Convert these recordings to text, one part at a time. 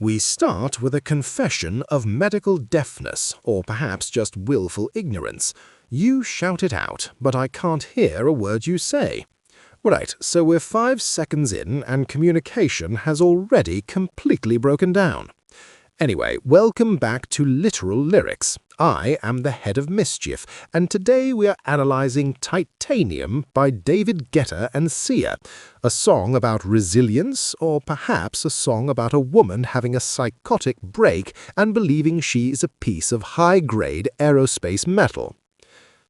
We start with a confession of medical deafness, or perhaps just willful ignorance. You shout it out, but I can't hear a word you say. Right, so we're 5 seconds in and communication has already completely broken down. Anyway, welcome back to Literal Lyrics. I am the head of Mischief, and today we are analyzing Titanium by David Guetta Sia, a song about resilience, or perhaps a song about a woman having a psychotic break and believing she is a piece of high-grade aerospace metal.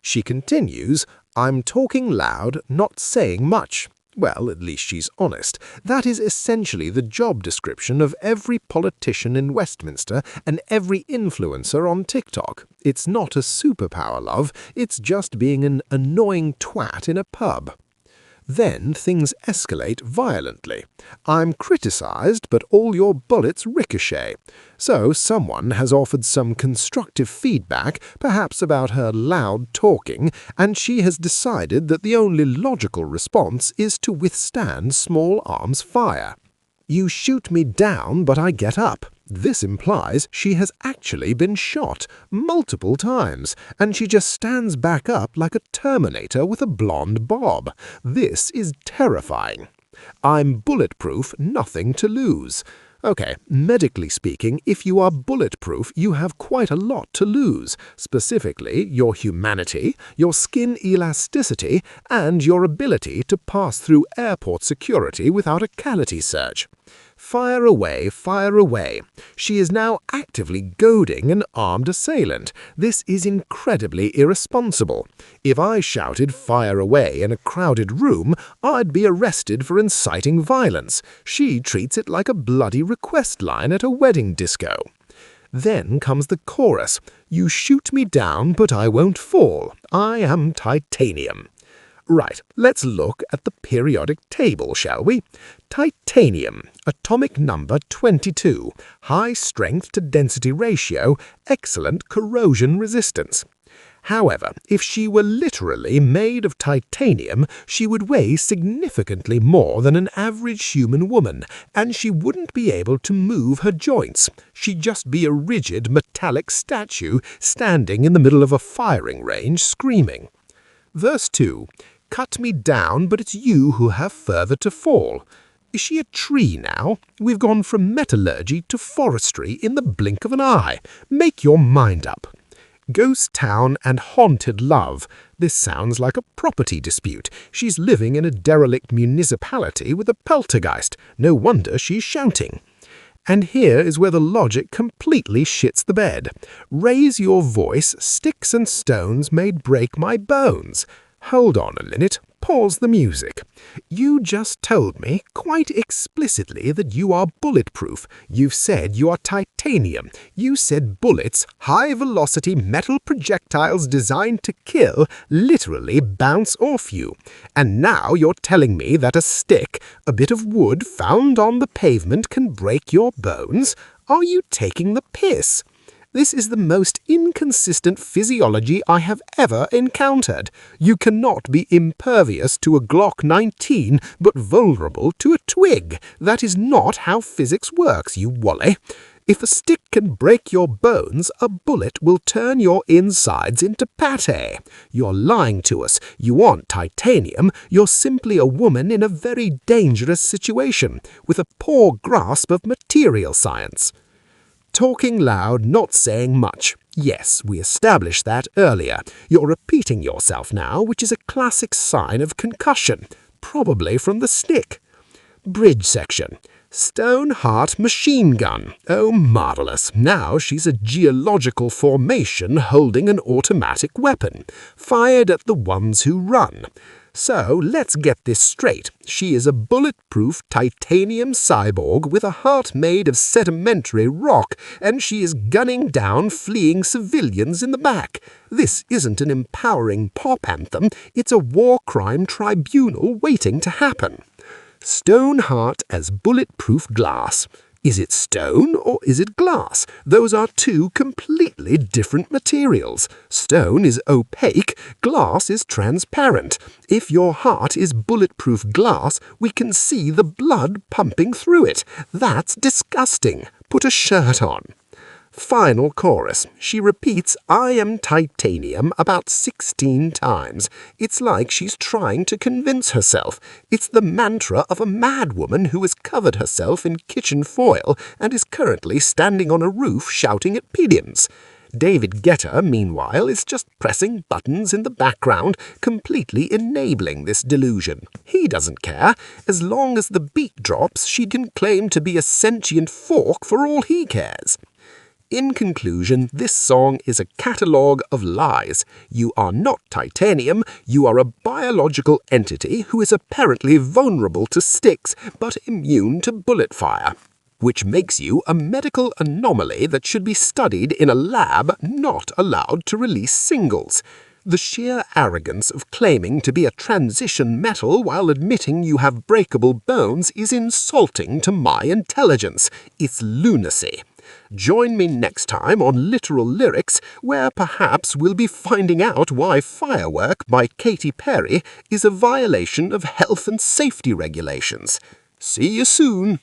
She continues, "I'm talking loud, not saying much." Well, at least she's honest. That is essentially the job description of every politician in Westminster and every influencer on TikTok. It's not a superpower, love. It's just being an annoying twat in a pub. Then things escalate violently. "I'm criticized, but all your bullets ricochet." So someone has offered some constructive feedback, perhaps about her loud talking, and she has decided that the only logical response is to withstand small arms fire. "You shoot me down, but I get up." This implies she has actually been shot multiple times, and she just stands back up like a Terminator with a blonde bob. This is terrifying. "I'm bulletproof, nothing to lose." Okay, medically speaking, if you are bulletproof, you have quite a lot to lose, specifically your humanity, your skin elasticity, and your ability to pass through airport security without a cavity search. Fire away, fire away. She is now actively goading an armed assailant. This is incredibly irresponsible. If I shouted fire away in a crowded room, I'd be arrested for inciting violence. She treats it like a bloody request line at a wedding disco. Then comes the chorus. "You shoot me down, but I won't fall. I am titanium." Right, let's look at the periodic table, shall we? Titanium, atomic number 22, high strength to density ratio, excellent corrosion resistance. However, if she were literally made of titanium, she would weigh significantly more than an average human woman, and she wouldn't be able to move her joints. She'd just be a rigid metallic statue standing in the middle of a firing range screaming. Verse 2. "Cut me down, but it's you who have further to fall." Is she a tree now? We've gone from metallurgy to forestry in the blink of an eye. Make your mind up. "Ghost town and haunted love." This sounds like a property dispute. She's living in a derelict municipality with a poltergeist. No wonder she's shouting. And here is where the logic completely shits the bed. "Raise your voice, sticks and stones may break my bones." Hold on a minute, pause the music. You just told me quite explicitly that you are bulletproof. You've said you are titanium. You said bullets, high-velocity metal projectiles designed to kill, literally bounce off you. And now you're telling me that a stick, a bit of wood found on the pavement, can break your bones? Are you taking the piss? This is the most inconsistent physiology I have ever encountered. You cannot be impervious to a Glock 19, but vulnerable to a twig. That is not how physics works, you wally. If a stick can break your bones, a bullet will turn your insides into pate. You're lying to us. You aren't titanium. You're simply a woman in a very dangerous situation, with a poor grasp of material science. Talking loud, not saying much. Yes, we established that earlier. You're repeating yourself now, which is a classic sign of concussion, probably from the stick. Bridge section. "Stone Heart machine gun." Oh, marvelous. Now she's a geological formation holding an automatic weapon, fired at the ones who run. So let's get this straight. She is a bulletproof titanium cyborg with a heart made of sedimentary rock, and she is gunning down fleeing civilians in the back. This isn't an empowering pop anthem. It's a war crime tribunal waiting to happen. Stoneheart as bulletproof glass. Is it stone or is it glass? Those are two completely different materials. Stone is opaque, glass is transparent. If your heart is bulletproof glass, we can see the blood pumping through it. That's disgusting. Put a shirt on. Final chorus. She repeats "I am titanium" about 16 times. It's like she's trying to convince herself. It's the mantra of a madwoman who has covered herself in kitchen foil and is currently standing on a roof shouting at pigeons. David Guetta, meanwhile, is just pressing buttons in the background, completely enabling this delusion. He doesn't care. As long as the beat drops, she can claim to be a sentient fork for all he cares. In conclusion, this song is a catalogue of lies. You are not titanium, you are a biological entity who is apparently vulnerable to sticks but immune to bullet fire, which makes you a medical anomaly that should be studied in a lab not allowed to release singles. The sheer arrogance of claiming to be a transition metal while admitting you have breakable bones is insulting to my intelligence. It's lunacy. Join me next time on Literal Lyrics, where perhaps we'll be finding out why Firework by Katy Perry is a violation of health and safety regulations. See you soon!